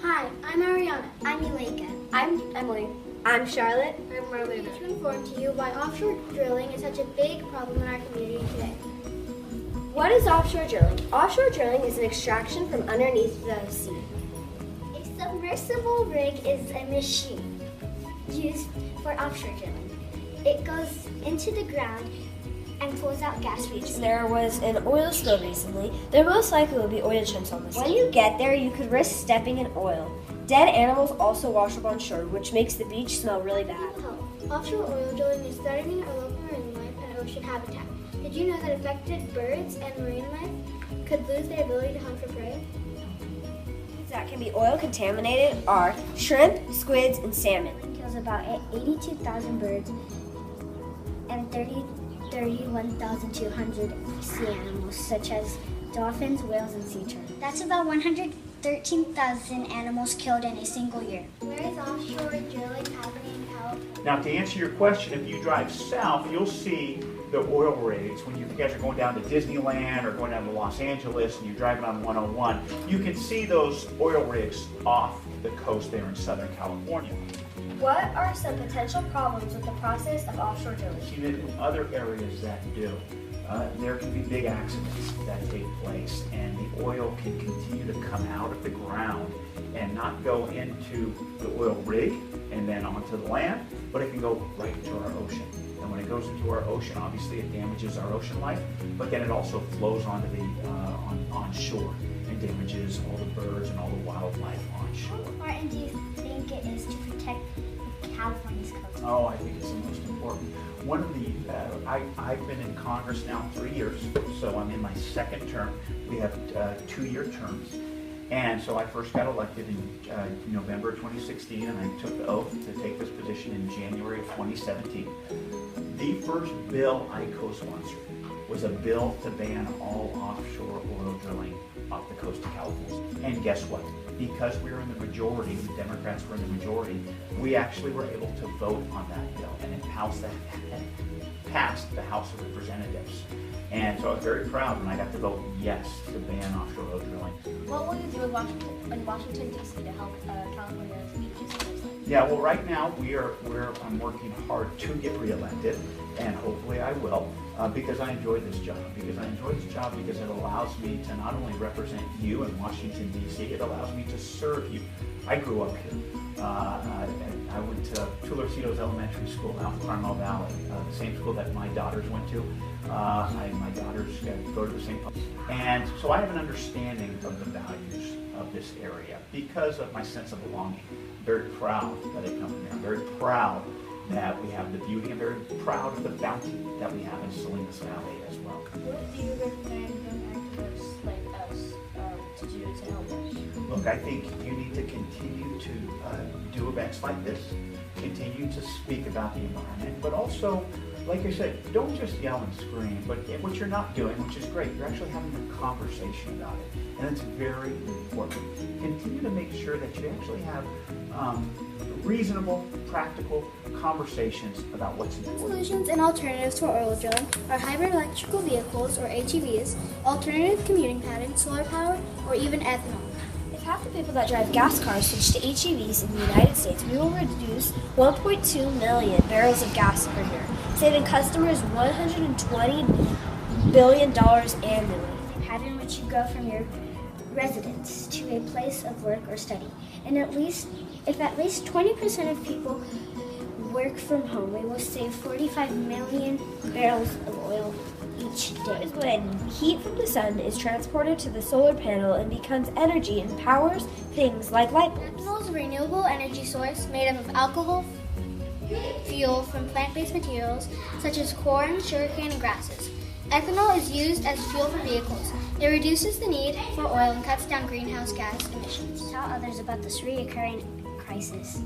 Hi, I'm Ariana. I'm Yuleka. I'm Emily. I'm Charlotte. I'm Marlena. To inform to you why offshore drilling is such a big problem in our community today. What is offshore drilling? Offshore drilling is an extraction from underneath the sea. A submersible rig is a machine used for offshore drilling. It goes into the ground and pulls out gas reach. There was an oil spill recently. There most likely will be oil chunks on the sea. When you get there, you could risk stepping in oil. Dead animals also wash up on shore, which makes the beach smell really bad. Offshore oil drilling is threatening our local marine life and ocean habitat. Did you know that affected birds and marine life could lose their ability to hunt for prey? That can be oil contaminated are shrimp, squids, and salmon. It kills about 82,000 birds and 31,200 sea animals, such as dolphins, whales, and sea turtles. That's about 113,000 animals killed in a single year. Where is offshore drilling happening in California? Now, to answer your question, if you drive south, you'll see the oil rigs. When you guys are going down to Disneyland or going down to Los Angeles and you're driving on 101, you can see those oil rigs off the coast there in Southern California. What are some potential problems with the process of offshore drilling? See that in other areas that do, there can be big accidents that take place, and the oil can continue to come out of the ground and not go into the oil rig and then onto the land, but it can go right into our ocean. And when it goes into our ocean, obviously it damages our ocean life, but then it also flows onto the on shore and damages all the birds and all the wildlife on shore. How important do you think it is to protect California's coast? Oh, I think it's the most important. One of the, I've been in Congress now 3 years, so I'm in my second term. We have 2-year terms. And so I first got elected in November 2016, and I took the oath to take this position in January of 2017. The first bill I co-sponsored was a bill to ban all offshore oil drilling off the coast of California. And guess what? Because we were in the majority, the Democrats were in the majority, we actually were able to vote on that bill, and it passed the House of Representatives. And so I was very proud when I got to vote yes to ban offshore oil drilling. What will you do in Washington, D.C. to help California's beaches and coastline? Yeah, well, right now I'm working hard to get reelected, and hopefully I will, because I enjoy this job. Because it allows me to not only represent you in Washington, D.C., it allows me to serve you. I grew up here. I went to Tularcitos Elementary School out in Carmel Valley, the same school that my daughters went to. My daughters go to the same place. And so I have an understanding of the values of this area because of my sense of belonging. I'm very proud that I come from here. I'm very proud that we have the beauty. I'm very proud of the bounty that we have in Salinas Valley as well. What do you recommend young activists like us to do to help us? Look, I think you need to continue to do events like this, continue to speak about the environment, but also, like I said, don't just yell and scream, but what you're not doing, which is great, you're actually having a conversation about it, and it's very important. Continue to make sure that you actually have reasonable, practical conversations about what's important. Solutions and alternatives to oil drilling are hybrid electrical vehicles, or HEVs, alternative commuting patterns, solar power, or even ethanol. If half the people that drive gas cars switch to HEVs in the United States, we will reduce 1.2 million barrels of gas per year, saving customers $120 billion annually. The pattern which you go from your residence to a place of work or study. And if at least 20% of people work from home, we will save 45 million barrels of oil each day. Is when heat from the sun is transported to the solar panel and becomes energy and powers things like light bulbs. Ethanol is a renewable energy source made up of alcohol fuel from plant-based materials such as corn, sugarcane, and grasses. Ethanol is used as fuel for vehicles. It reduces the need for oil and cuts down greenhouse gas emissions. Tell others about this recurring crisis.